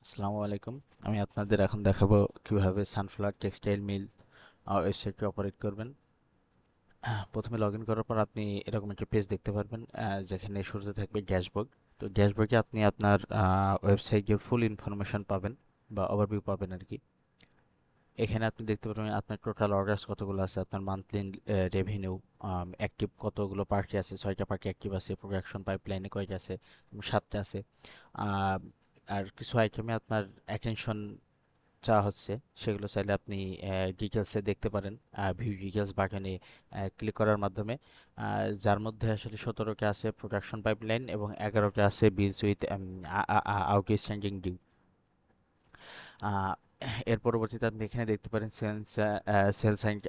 আসসালামু আলাইকুম। আমি আপনাদের এখন দেখাবো কিভাবে সানফ্লাওয়ার টেক্সটাইল মিল ওয়েবসাইটটি অপারেট করবেন। প্রথমে লগ ইন করার পর আপনি এরকম একটা পেজ দেখতে পারবেন, যেখানে শুরুতে থাকবে ড্যাশবোর্ড। তো ড্যাশবোর্ডে আপনি আপনার ওয়েবসাইটের ফুল ইনফরমেশন পাবেন বা ওভারভিউ পাবেন আর কি। এখানে আপনি দেখতে পারবেন আপনার টোটাল অর্ডারস কতগুলো আছে, আপনার মান্থলি রেভিনিউ, অ্যাক্টিভ কতগুলো পার্টি আছে, 6টা পার্টি অ্যাক্টিভ আছে, প্রোডাকশন পাইপলাইনে কয়টা আছে, 7টা আছে। আহ, আর কিছু আইটেমে আপনার অ্যাটেনশন চা হচ্ছে, সেগুলো চাইলে আপনি ডিটেলসে দেখতে পারেন। ভিউ ডিটেলস বাটনে ক্লিক করার মাধ্যমে, যার মধ্যে আসলে 17টা আছে প্রোডাকশন পাইপলাইন এবং 11টা আছে বিলস উইথ আউটস্ট্যান্ডিং ডিউ। এর পরবর্তীতে আপনি এখানে দেখতে পারেন সেলস অ্যান্ড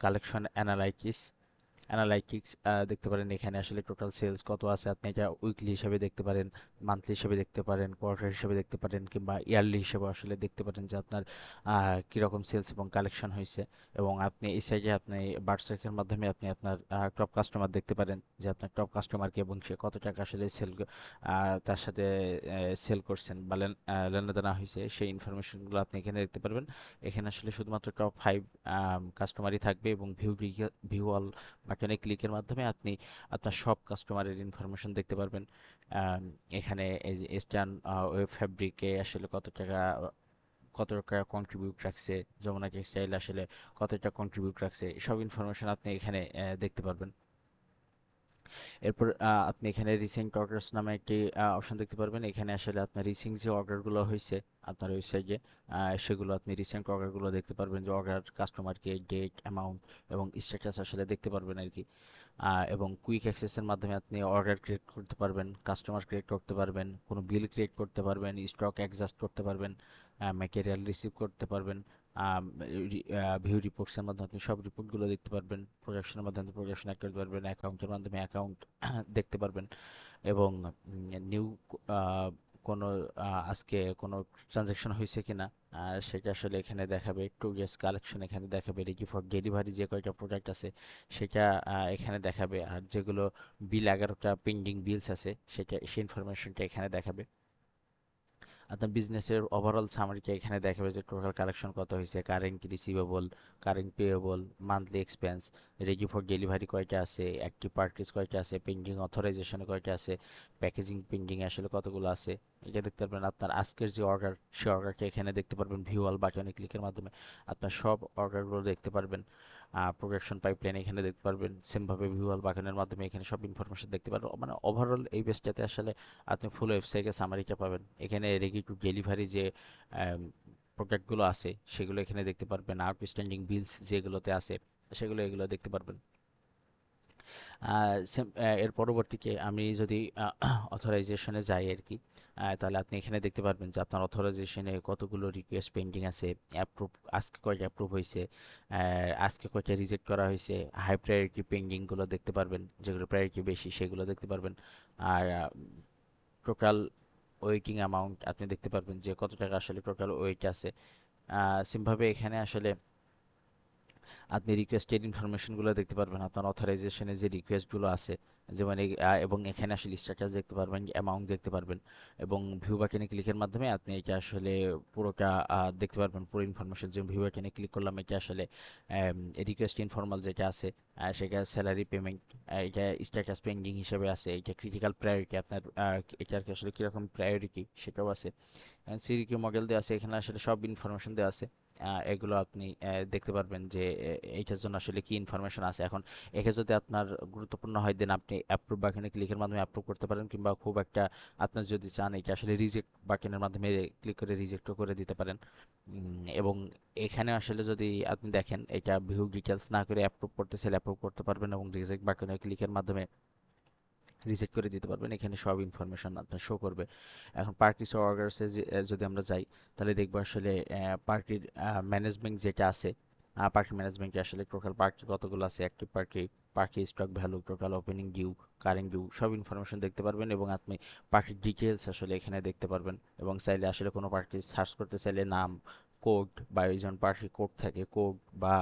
কালেকশন অ্যানালাইটিক্স দেখতে পারেন। এখানে আসলে টোটাল সেলস কত আছে আপনি এটা উইকলি হিসেবে দেখতে পারেন, মান্থলি হিসেবে দেখতে পারেন, কোয়ার্টার হিসেবে দেখতে পারেন, কিংবা ইয়ারলি হিসেবে আসলে দেখতে পারেন যে আপনার কীরকম সেলস এবং কালেকশন হয়েছে। এবং আপনি এই সাইডে আপনি বার্সার্কের মাধ্যমে আপনি আপনার টপ কাস্টমার দেখতে পারেন যে আপনার টপ কাস্টমারকে এবং সে কত টাকা আসলে তার সাথে সেল করছেন বা লেনদেন হয়েছে, সেই ইনফরমেশনগুলো আপনি এখানে দেখতে পারবেন। এখানে আসলে শুধুমাত্র টপ 5 কাস্টমারই থাকবে এবং ভিউ অল বাটনে ক্লিকের মাধ্যমে আপনি আপনার সব কাস্টমারের ইনফরমেশন দেখতে পারবেন। আম, এখানে এই যে ইস্টার্ন ওয়েব ফ্যাব্রিকে আসলে কত টাকা কন্ট্রিবিউট রাখছে, যমুনা টেক্সটাইল আসলে কতটা কন্ট্রিবিউট রাখছে, সব ইনফরমেশন আপনি এখানে দেখতে পারবেন। এরপর আপনি এখানে রিসেন্ট অর্ডারস নামে একটি অপশন দেখতে পারবেন। এখানে আসলে আপনার রিসেন্ট যে অর্ডারগুলো হয়েছে আপনার ওয়েবসাইটে, সেগুলো আপনি রিসেন্ট অর্ডারগুলো দেখতে পারবেন, যে অর্ডার, কাস্টমারকে, ডেট, অ্যামাউন্ট এবং স্ট্যাটাস আসলে দেখতে পারবেন আর কি। এবং কুইক অ্যাক্সেসের মাধ্যমে আপনি অর্ডার ক্রিয়েট করতে পারবেন, কাস্টমার ক্রিয়েট করতে পারবেন, কোনো বিল ক্রিয়েট করতে পারবেন, স্টক অ্যাডজাস্ট করতে পারবেন, ম্যাটেরিয়াল রিসিভ করতে পারবেন। ভিউ রিপোর্টসের মাধ্যমে আপনি সব রিপোর্টগুলো দেখতে পারবেন, প্রোডাকশনের মাধ্যমে প্রোডাকশন অ্যাড করতে পারবেন, অ্যাকাউন্টের মাধ্যমে অ্যাকাউন্ট দেখতে পারবেন। এবং নিউ কোনো আজকে কোনো ট্রানজ্যাকশন হয়েছে কিনা সেটা আসলে এখানে দেখাবে। টু ইয়ার্স কালেকশন এখানে দেখাবে, রেডি ফর ডেলিভারি যে কয়টা প্রোডাক্ট আছে সেটা এখানে দেখাবে। আর যেগুলো 11টা পেন্ডিং বিলস আছে সেই ইনফরমেশনটা এখানে দেখাবে। আপনার বিজনেসের ওভারঅল সামারিটা এখানে দেখাবে, যে টোটাল কালেকশন কত হয়েছে, current receivable, current payable, monthly expense, ready for delivery কয়টা আছে, অ্যাক্টিভ পার্টিস কয়টা আছে, পেন্ডিং অথরাইজেশনে কয়টা আছে, প্যাকেজিং পেন্ডিং আসলে কতগুলো আছে, এটা দেখতে পারবেন। আপনার আজকের যে অর্ডার, সেই অর্ডারটা এখানে দেখতে পারবেন ভিউ অল বাটনে ক্লিকের মাধ্যমে। আপনার সব অর্ডারগুলো দেখতে পারবেন। প্রোডাকশন পাইপলাইন এখানে দেখতে পারবেন, সেমভাবে ভিউ অল বাটনের মাধ্যমে এখানে সব ইনফরমেশন দেখতে পারবেন। মানে ওভারঅল এই পেজটাতে আসলে আপনি ফুল ওয়েবসাইটে সামারিটা পাবেন। এখানে রেডি টু ডেলিভারি যে প্রোডাক্টগুলো আছে সেগুলো এখানে দেখতে পারবেন, আউটস্ট্যান্ডিং বিলস যেগুলোতে আছে সেগুলো এগুলো দেখতে পারবেন। এর পরবর্তীতে আমি যদি অথরাইজেশনে যাই আর কি, তাহলে আপনি এখানে দেখতে পারবেন যে আপনার অথরাইজেশনে কতগুলো রিকোয়েস্ট পেন্ডিং আছে, অ্যাপ্রুভ আজকে কয়টা অ্যাপ্রুভ হয়েছে, আজকে কয়টা রিজেক্ট করা হয়েছে, হাই প্রায়োরিটি পেন্ডিংগুলো দেখতে পারবেন, যেগুলো প্রায়োরিটি বেশি সেগুলো দেখতে পারবেন। আর টোটাল ওয়েটিং অ্যামাউন্ট আপনি দেখতে পারবেন, যে কত টাকা আসলে টোটাল ওয়েট আছে। সিমভাবে এখানে আসলে আপনি রিকোয়েস্টেড ইনফরমেশনগুলো দেখতে পারবেন, আপনার অথরাইজেশনে যে রিকোয়েস্টগুলো আছে, যেমন এবং এখানে আসলে স্ট্যাটাস দেখতে পারবেন, অ্যামাউন্ট দেখতে পারবেন। এবং ভিউ বাটনে ক্লিকের মাধ্যমে আপনি এটা আসলে পুরোটা দেখতে পারবেন, পুরো ইনফরমেশন। যে ভিউ বাটনে ক্লিক করলাম, এটা আসলে রিকোয়েস্ট ইনফর্মাল যেটা আছে, সেটা স্যালারি পেমেন্ট, এটা স্ট্যাটাস পেন্ডিং হিসেবে আছে, এটা ক্রিটিক্যাল প্রায়োরিটি আপনার, এটার আসলে কীরকম প্রায়োরিটি সেটাও আছে। সিরিকিউ মডেল দেওয়া আছে, এখানে আসলে সব ইনফরমেশন দেওয়া আছে। এগুলো আপনি দেখতে পারবেন যে এইটার জন্য আসলে কি ইনফরমেশন আছে। এখন একে যদি আপনার গুরুত্বপূর্ণ হয়, দেন আপনি অ্যাপ্রুভ বাটনে ক্লিকের মাধ্যমে অ্যাপ্রুভ করতে পারেন, কিংবা খুব একটা আপনার যদি চান এটা আসলে রিজেক্ট বাটনের মাধ্যমে ক্লিক করে রিজেক্টও করে দিতে পারেন। এবং এখানে আসলে যদি আপনি দেখেন, এটা ভিউ ডিটেলস না করে অ্যাপ্রুভ করতে চাইলে অ্যাপ্রুভ করতে পারবেন এবং রিজেক্ট বাটনে ক্লিকের মাধ্যমে রিজেক্ট করে দিতে পারবেন। এখানে সব ইনফরমেশন আপনার শো করবে। এখন পার্কিস অর্ডারসে যদি আমরা যাই, তাহলে দেখবো আসলে পার্কির ম্যানেজমেন্ট যেটা আছে, পার্কি ম্যানেজমেন্টে আসলে টোটাল পার্কি কতগুলো আছে, active party, party stock value, total opening due, current due, সব ইনফরমেশন দেখতে পারবেন। এবং আপনি পার্কির ডিটেলস আসলে এখানে দেখতে পারবেন। এবং চাইলে আসলে কোনো পার্টি সার্চ করতে চাইলে নাম, কোড, বা একজন পার্টি কোড থাকে, কোড বা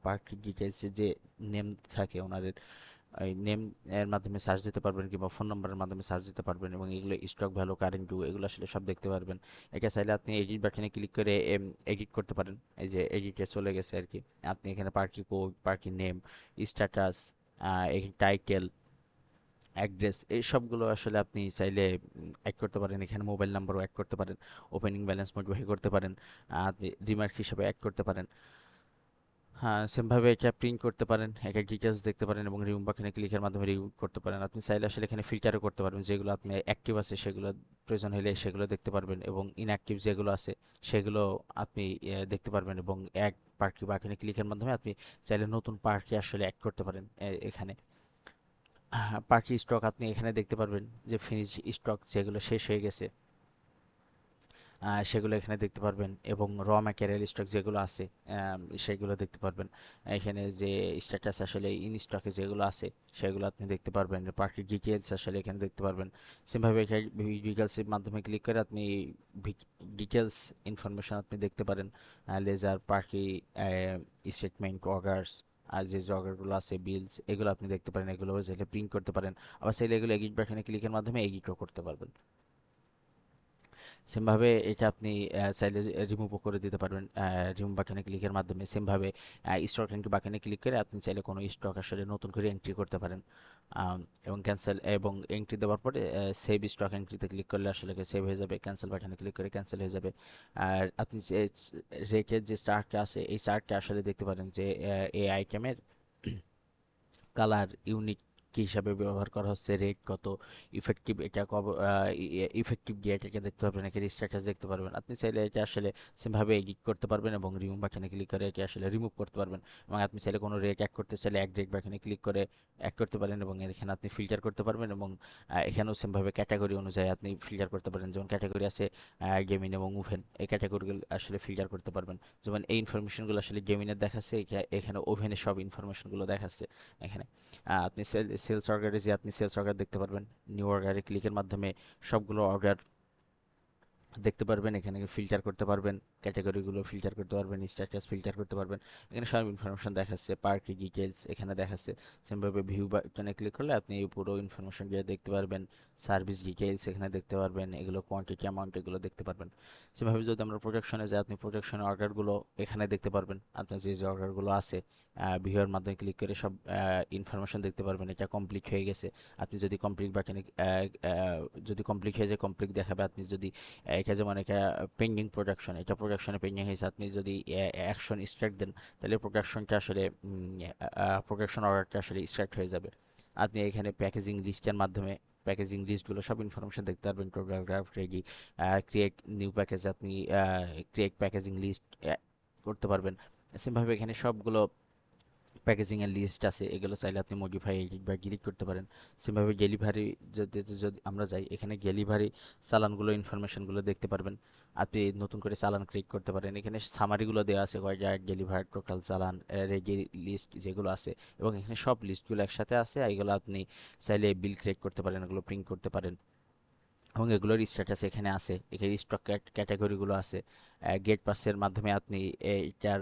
পার্টি ডিটেলসে যে নেম থাকে ওনাদের, এই নেম এর মাধ্যমে সার্চ দিতে পারবেন কিংবা ফোন নাম্বারের মাধ্যমে সার্চ দিতে পারবেন এবং এগুলো স্টক ভ্যালু কারেন্ট ডু এগুলো আসলে সব দেখতে পারবেন। এটা চাইলে আপনি এডিট বাটনে ক্লিক করে এডিট করতে পারেন। এই যে এডিটে চলে গেছে আর কি। আপনি এখানে party code, party name, status, title, address এই সবগুলো আসলে আপনি চাইলে অ্যাড করতে পারেন। এখানে মোবাইল নাম্বারও অ্যাড করতে পারেন, ওপেনিং ব্যালেন্স মডিফাই করতে পারেন, আপনি রিমার্ক হিসেবে অ্যাড করতে পারেন। হ্যাঁ, সেমভাবে এটা প্রিন্ট করতে পারেন, এটা ডিটেলস দেখতে পারেন এবং রিমুভ বাটনে ক্লিকের মাধ্যমে রিমুভ করতে পারেন। আপনি চাইলে আসলে এখানে ফিল্টারও করতে পারবেন, যেগুলো আপনি অ্যাক্টিভ আছে সেগুলো প্রয়োজন হলে সেগুলো দেখতে পারবেন এবং ইনঅ্যাক্টিভ যেগুলো আছে সেগুলো আপনি দেখতে পারবেন এবং এক পার্টি বাটনে ক্লিকের মাধ্যমে আপনি চাইলে নতুন পার্টি আসলে অ্যাড করতে পারেন এখানে। পার্টি স্টক আপনি এখানে দেখতে পারবেন যে ফিনিশ স্টক যেগুলো শেষ হয়ে গেছে সেগুলো এখানে দেখতে পারবেন এবং র ম্যাটেরিয়াল স্টক যেগুলো আছে সেগুলো দেখতে পারবেন। এখানে যে স্ট্যাটাস আসলে ইন স্টকে যেগুলো আছে সেগুলো আপনি দেখতে পারবেন। পার্টি ডিটেলস আসলে এখানে দেখতে পারবেন। সেমভাবে ডিটেলসের মাধ্যমে ক্লিক করে আপনি ডিটেলস ইনফরমেশন আপনি দেখতে পারেন। লেজার পার্টি স্টেটমেন্ট অর্ডার্স আর যে অর্ডারগুলো আছে বিলস এগুলো আপনি দেখতে পারেন। এগুলো চাইলে প্রিন্ট করতে পারেন, আবার চাইলে এগুলো এডিট বাটনে ক্লিকের মাধ্যমে এডিটও করতে পারবেন। সেমভাবে এটা আপনি চাইলে রিমুভও করে দিতে পারবেন রিমুভ বাটনে ক্লিকের মাধ্যমে। সেমভাবে স্টক এন্ট্রি বাটনে ক্লিক করে আপনি চাইলে কোনো স্টক আসলে নতুন করে এন্ট্রি করতে পারেন। আম, এবং ক্যান্সেল এবং এন্ট্রি দেওয়ার পরে সেভ স্টক এন্ট্রিতে ক্লিক করলে আসলে সেভ হয়ে যাবে, ক্যান্সেল বাটনে ক্লিক করে ক্যান্সেল হয়ে যাবে। আর আপনি যে রেটের যে চার্টটা আছে এই চার্টটা আসলে দেখতে পারেন যে এই আইটেমের কালার ইউনিক কি হিসাবে ব্যবহার করা হচ্ছে, রেট কত, ইফেক্টিভ এটা কব ইফেক্টিভ দিয়ে এটাকে দেখতে পারবেন, এখানে স্ট্যাটাস দেখতে পারবেন। আপনি চাইলে এটা আসলে সেমভাবে এডিট করতে পারবেন এবং রিমুভ বাটনে ক্লিক করে এটা আসলে রিমুভ করতে পারবেন। এবং আপনি চাইলে কোনো রেট অ্যাড করতে চাইলে এক রেট বাটনে ক্লিক করে অ্যাড করতে পারেন এবং এখানে আপনি ফিল্টার করতে পারবেন এবং এখানেও সেমভাবে ক্যাটাগরি অনুযায়ী আপনি ফিল্টার করতে পারেন। যেমন ক্যাটাগরি আছে গেমিং এবং ওভেন, এই ক্যাটাগরিগুলো আসলে ফিল্টার করতে পারবেন। যেমন এই ইনফরমেশনগুলো আসলে গেমিংয়ের দেখাচ্ছে, এখানে ওভেনের সব ইনফরমেশনগুলো দেখাচ্ছে এখানে। আপনি সেলস অর্ডারে যে আপনি সেলস অর্ডার দেখতে পারবেন। নিউ অর্ডারে ক্লিকের মাধ্যমে সবগুলো অর্ডার দেখতে পারবেন। এখানে ফিল্টার করতে পারবেন, ক্যাটাগরিগুলো ফিল্টার করতে পারবেন, স্ট্যাটাস ফিল্টার করতে পারবেন। এখানে সব ইনফরমেশন দেখাচ্ছে, পার্টি ডিটেলস এখানে দেখাচ্ছে। সেমভাবে ভিউ বাটনে ক্লিক করলে আপনি এই পুরো ইনফরমেশন দিয়ে দেখতে পারবেন। সার্ভিস ডিটেলস এখানে দেখতে পারবেন, এগুলো কোয়ান্টিটি অ্যামাউন্ট এগুলো দেখতে পারবেন। সেমভাবে যদি আমরা প্রোডাকশনে যাই, আপনি প্রোডাকশনের অর্ডারগুলো এখানে দেখতে পারবেন। আপনার যে যে অর্ডারগুলো আছে ভিউয়ের মাধ্যমে ক্লিক করে সব ইনফরমেশন দেখতে পারবেন। এটা কমপ্লিট হয়ে গেছে, আপনি যদি কমপ্লিট বাটনে যদি কমপ্লিট হয়ে যায় কমপ্লিট দেখাবে। আপনি যদি এটা যেমন এটা পেন্ডিং প্রোডাকশন, এটা প্রোডাকশনে পেন্ডিং হয়েছে, আপনি যদি অ্যাকশন স্টার্ট দেন তাহলে প্রোডাকশনটা আসলে প্রোডাকশন অর্ডারটা আসলে স্টার্ট হয়ে যাবে। আপনি এখানে প্যাকেজিং লিস্টের মাধ্যমে প্যাকেজিং লিস্টগুলো সব ইনফরমেশন দেখতে পারবেন। Total graph ready, create new package, আপনি ক্রিয়েট প্যাকেজিং লিস্ট করতে পারবেন। সেমভাবে এখানে সবগুলো প্যাকেজিং এর লিস্ট আছে, এগুলো চাইলে আপনি মডিফাই এডিট বা ডিলিট করতে পারেন। সেমভাবে ডেলিভারি যদি যদি আমরা যাই, এখানে ডেলিভারি চালানগুলো ইনফরমেশনগুলো দেখতে পারবেন। আপনি নতুন করে চালান ক্রিয়েট করতে পারেন। এখানে সামারিগুলো দেওয়া আছে, কয়টা ডেলিভার, টোটাল চালান, রেডি লিস্ট যেগুলো আছে এবং এখানে সব লিস্টগুলো একসাথে আছে। এগুলো আপনি চাইলে বিল ক্রিয়েট করতে পারেন, এগুলো প্রিন্ট করতে পারেন এবং এগুলোর স্ট্যাটাস এখানে আছে। এখানে স্টক ক্যাটাগরিগুলো আছে। গেট পাসের মাধ্যমে আপনি এটার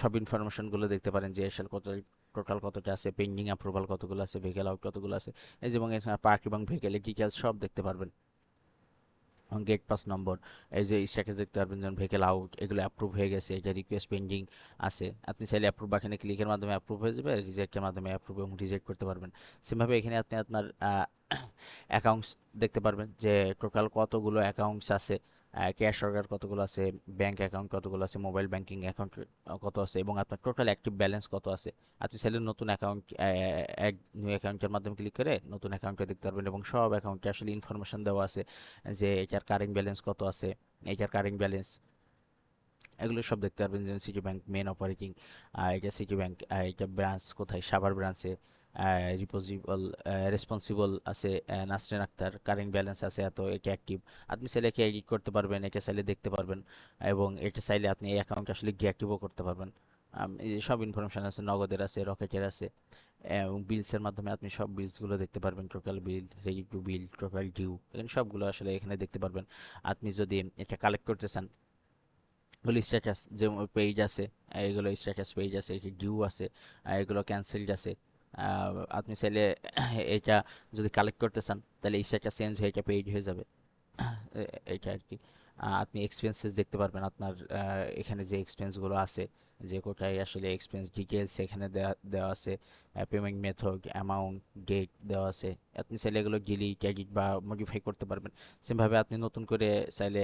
সব ইনফরমেশনগুলো দেখতে পারেন যে এসএল কত, টোটাল কতটা আছে, পেন্ডিং অ্যাপ্রুভাল কতগুলো আছে, ভেহিকেল আউট কতগুলো আছে। এই যে এবং এখানে পার্ক এবং ভেহিকেলের ডিটেলস সব দেখতে পারবেন। এবং গেট পাস নম্বর, এই যে স্ট্যাটাস দেখতে পারবেন যেমন ভেহিকেল আউট এগুলো অ্যাপ্রুভ হয়ে গেছে, এটা রিকোয়েস্ট পেন্ডিং আছে। আপনি চাইলে অ্যাপ্রুভ বাটনে ক্লিকের মাধ্যমে অ্যাপ্রুভ হয়ে যাবে, রিজেক্টের মাধ্যমে অ্যাপ্রুভ এবং রিজেক্ট করতে পারবেন। সেমভাবে এখানে আপনি আপনার অ্যাকাউন্টস দেখতে পারবেন যে টোটাল কতগুলো অ্যাকাউন্টস আছে, ক্যাশ অর্ডার কতগুলো আছে, ব্যাংক অ্যাকাউন্ট কতগুলো আছে, মোবাইল ব্যাংকিং অ্যাকাউন্ট কত আছে এবং আপনার টোটাল অ্যাক্টিভ ব্যালেন্স কত আছে। আপনি চাইলে নতুন অ্যাকাউন্ট এক নিউ অ্যাকাউন্টের মাধ্যমে ক্লিক করে নতুন অ্যাকাউন্টে দেখতে পারবেন এবং সব অ্যাকাউন্টে আসলে ইনফরমেশন দেওয়া আছে যে এটার কারেন্ট ব্যালেন্স কত আছে, এটার কারেন্ট ব্যালেন্স এগুলো সব দেখতে পারবেন। যেমন সিটি ব্যাংক মেন অপারেটিং, এটা সিটি ব্যাংক, এটা ব্রাঞ্চ কোথায়, সাভার ব্রাঞ্চে। রিপোজিবল রেসপন্সিবল আছে নাসরিন আক্তার, কারেন্ট ব্যালেন্স আছে এত, এটা অ্যাক্টিভ। আপনি চাইলে একে এডিট করতে পারবেন, এটা চাইলে দেখতে পারবেন এবং এটা চাইলে আপনি এই অ্যাকাউন্ট আসলে ডিঅ্যাক্টিভও করতে পারবেন। এই যে সব ইনফরমেশন আছে, নগদের আছে, রকেটের আছে এবং বিলসের মাধ্যমে আপনি সব বিলসগুলো দেখতে পারবেন। Total bill, ready to bill, total due, এখানে সবগুলো আসলে এখানে দেখতে পারবেন। আপনি যদি এটা কালেক্ট করতে চান, এগুলো স্ট্যাটাস যে পেজ আছে, এগুলো স্ট্যাটাস পেজ আছে, ডিউ আছে, এগুলো ক্যান্সেলড আছে। আপনি চাইলে এটা যদি কালেক্ট করতে চান তাহলে এই সাইটটা চেঞ্জ হয়ে এটা পেইড হয়ে যাবে। এটা আর কি। আপনি এক্সপেন্সেস দেখতে পারবেন আপনার এখানে যে এক্সপেন্সগুলো আছে, যে কোটায় আসলে এক্সপেন্স ডিটেলস এখানে দেওয়া দেওয়া আছে, পেমেন্ট মেথড, অ্যামাউন্ট, ডেট দেওয়া আছে। আপনি চাইলে এগুলো ডিলিট এডিট বা মডিফাই করতে পারবেন। সেমভাবে আপনি নতুন করে চাইলে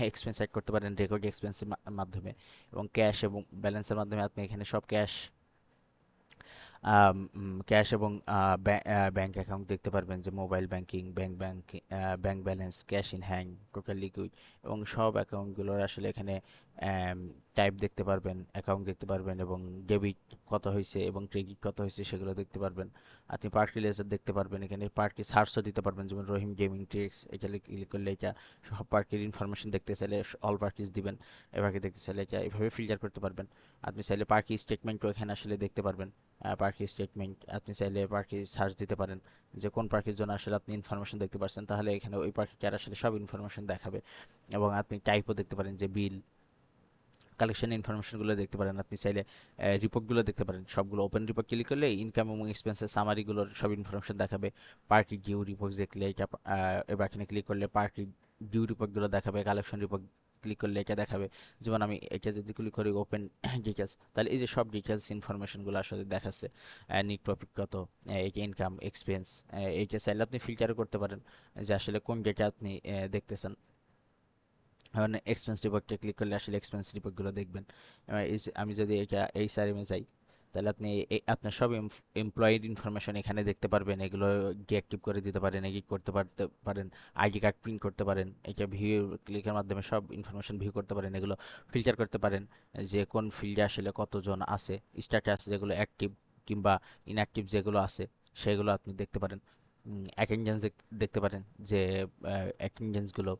এক্সপেন্স অ্যাড করতে পারেন রেকর্ড এক্সপেন্সের মাধ্যমে, এবং ক্যাশ এবং ব্যালেন্সের মাধ্যমে আপনি এখানে সব ক্যাশ, ক্যাশ এবং ব্যাংক অ্যাকাউন্ট দেখতে পারবেন, যে mobile banking, bank balance, cash in hand, total liquid, এবং সব অ্যাকাউন্টগুলোর আসলে এখানে টাইপ দেখতে পারবেন, অ্যাকাউন্ট দেখতে পারবেন, এবং ডেবিট কত হয়েছে এবং ক্রেডিট কত হয়েছে সেগুলো দেখতে পারবেন। আপনি পার্টি লেজার দেখতে পারবেন, এখানে পার্টি সার্চও দিতে পারবেন, যেমন রহিম গেমিং ট্রিক্স, এটা ক্লিক করলে এটা সব পার্টির ইনফরমেশন দেখতে চাইলে অল পার্টিস দিবেন, এভাবে দেখতে চাইলে এটা এভাবে ফিল্টার করতে পারবেন। আপনি চাইলে পার্টি স্টেটমেন্টও এখানে আসলে দেখতে পারবেন, পার্কি স্টেটমেন্ট। আপনি চাইলে পার্কি সার্চ দিতে পারেন যে কোন পার্কির জন্য আসলে আপনি ইনফরমেশন দেখতে পাচ্ছেন, তাহলে এখানে ওই পার্কিটার আসলে সব ইনফরমেশন দেখাবে। এবং আপনি টাইপও দেখতে পারেন, যে বিল কালেকশন ইনফরমেশনগুলো দেখতে পারেন। আপনি চাইলে রিপোর্টগুলো দেখতে পারেন, সবগুলো ওপেন রিপোর্ট ক্লিক করলে ইনকাম এবং এক্সপেন্সের সামারিগুলোর সব ইনফরমেশন দেখাবে। পার্টি ডিউ রিপোর্ট দেখলে এটা এবার এখানে ক্লিক করলে পার্টি ডিউ রিপোর্টগুলো দেখাবে, কালেকশন রিপোর্ট ক্লিক করলে এটা দেখাবে। যেমন আমি এটা যদি ক্লিক করি ওপেন ডিটেলস, তাহলে এই যে সব ডিটেলস ইনফরমেশনগুলো আসলে দেখাচ্ছে। নিট প্রফিট কত, এইটা ইনকাম এক্সপেন্স, এইটা চাইলে আপনি ফিল্টারও করতে পারেন যে আসলে কোন ডেটা আপনি দেখতেছেন। এখন এক্সপেন্স রিপোর্টে ক্লিক করলে আসলে এক্সপেন্স রিপোর্টগুলো দেখবেন। এবার আমি যদি এটা এইচআরএমে যাই, তাহলে আপনি আপনার সব এমপ্লয়ির ইনফরমেশন এখানে দেখতে পারবেন। এগুলো ডিঅ্যাক্টিভ করে দিতে পারেন, এডিট করতে পারেন, আইডি কার্ড প্রিন্ট করতে পারেন। এটা ভিউ ক্লিকের মাধ্যমে সব ইনফরমেশন ভিউ করতে পারেন। এগুলো ফিল্টার করতে পারেন যে কোন ফিল্ডে আসলে কতজন আছে, স্ট্যাটাস যেগুলো অ্যাক্টিভ কিংবা ইনঅ্যাক্টিভ যেগুলো আছে সেগুলো আপনি দেখতে পারেন। অ্যাটেন্ডেন্স দেখতে পারেন, যে অ্যাটেন্ডেন্সগুলো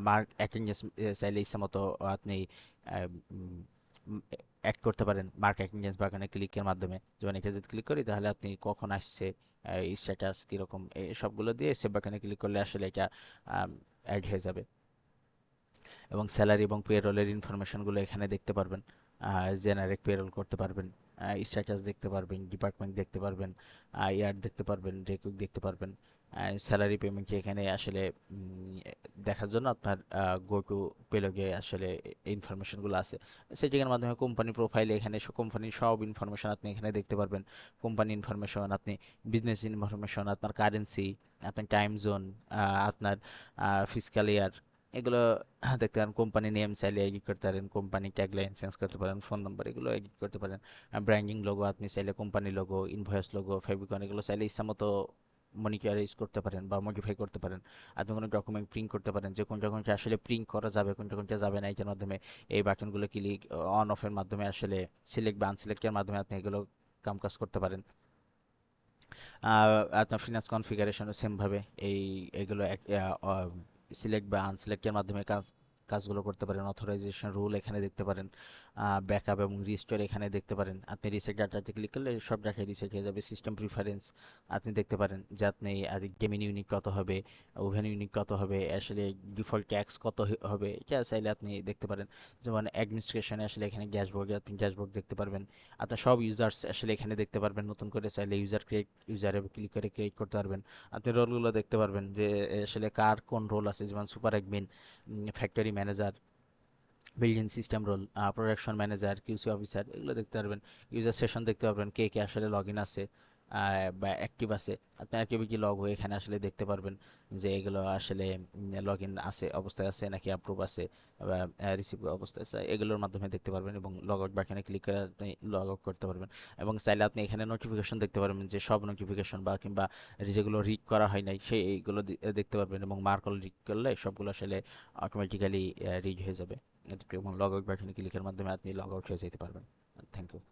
মার্ক অ্যাটেন্ডেন্স চাইলে ইচ্ছা মতো আপনি অ্যাড করতে পারেন মার্ক অ্যাটেন্ডেন্স বাটনে ক্লিকের মাধ্যমে। যেমন এটা যদি ক্লিক করি তাহলে আপনি কখন আসছে, স্ট্যাটাস কীরকম, এই সবগুলো দিয়ে সেভ বাটনে ক্লিক করলে আসলে এটা অ্যাড হয়ে যাবে। এবং স্যালারি এবং পেরোলের ইনফরমেশনগুলো এখানে দেখতে পারবেন, জেনারেট পেরোল করতে পারবেন, স্ট্যাটাস দেখতে পারবেন, ডিপার্টমেন্ট দেখতে পারবেন, ইয়ার দেখতে পারবেন, রেকুইক দেখতে পারবেন। স্যালারি পেমেন্ট এখানে আসলে দেখার জন্য আপনার গো টু পেলগে আসলে ইনফরমেশনগুলো আছে। সেটিংয়ের মাধ্যমে কোম্পানি প্রোফাইলে এখানে কোম্পানির সব ইনফরমেশন আপনি এখানে দেখতে পারবেন। কোম্পানি ইনফরমেশন, আপনি বিজনেস ইনফরমেশন, আপনার কারেন্সি, আপনার টাইম জোন, আপনার ফিসক্যাল ইয়ার, এগুলো দেখতে পারেন। কোম্পানি নেম চাইলে এডিট করতে পারেন, কোম্পানি ট্যাগলাইন চেঞ্জ করতে পারেন, ফোন নাম্বার এগুলো এডিট করতে পারেন। ব্র্যান্ডিং লোগো আপনি চাইলে company logo, invoice logo, Fabricon এগুলো চাইলে ইচ্ছামতো মনিটারাইজ করতে পারেন বা মডিফাই করতে পারেন। আপনি কোনো ডকুমেন্ট প্রিন্ট করতে পারেন, যে কোন ডকুমেন্টটা আসলে প্রিন্ট করা যাবে, কোন ডকুমেন্টটা যাবে না, এটার মাধ্যমে এই বাটনগুলো ক্লিক অন অফের মাধ্যমে আসলে সিলেক্ট বা আনসিলেক্টের মাধ্যমে আপনি এগুলো কাজ করতে পারেন। আপনার ফিনান্স কনফিগারেশনও সেমভাবে এগুলো সিলেক্ট বা আনসিলেক্টের মাধ্যমে কাজগুলো করতে পারেন। অথরাইজেশন রুল এখানে দেখতে পারেন, ব্যাকআপ এবং রিস্টোর এখানে দেখতে পারেন। আপনি রিসেট ডাটাতে ক্লিক করলে সব ডাটা রিসেট হয়ে যাবে। সিস্টেম প্রিফারেন্স আপনি দেখতে পারেন, যে আপনি গেমিং ইউনিট কত হবে, ওভেন ইউনিট কত হবে, আসলে ডিফল্ট ট্যাক্স কত হবে, এটা চাইলে আপনি দেখতে পারেন। যেমন অ্যাডমিনিস্ট্রেশনে আসলে এখানে ড্যাশবোর্ডে আপনি ড্যাশবোর্ড দেখতে পারবেন। আপনার সব ইউজার্স আসলে এখানে দেখতে পারবেন। নতুন করে চাইলে ইউজারে ক্লিক করে ক্রিয়েট করতে পারবেন। আপনি রোলগুলো দেখতে পারবেন, যে আসলে কার কোন রোল আছে, যেমন super admin, factory manager, building system role, production manager, QC officer, এগুলো দেখতে পারবেন। ইউজার সেশন দেখতে পারবেন, কে কে আসলে লগ ইন আছে বা অ্যাক্টিভ আছে। আপনার অ্যাক্টিভিটি লগ হয়ে এখানে আসলে দেখতে পারবেন যে এগুলো আসলে লগ ইন আছে অবস্থায় আছে নাকি অ্যাপ্রুভ আছে বা রিসিভ অবস্থায় আছে, এগুলোর মাধ্যমে দেখতে পারবেন। এবং লগ আউট বাটনে ক্লিক করে আপনি লগ আউট করতে পারবেন। এবং চাইলে আপনি এখানে নোটিফিকেশন দেখতে পারবেন, যে সব নোটিফিকেশন বা কিংবা যেগুলো রিড করা হয় নাই সেইগুলো দেখতে পারবেন। এবং মার্কল রিড করলে সবগুলো আসলে অটোমেটিক্যালি রিড হয়ে যাবে। এবং লগ আউট বাটনে ক্লিকের মাধ্যমে আপনি লগ আউট হয়ে যেতে পারবেন। Thank you.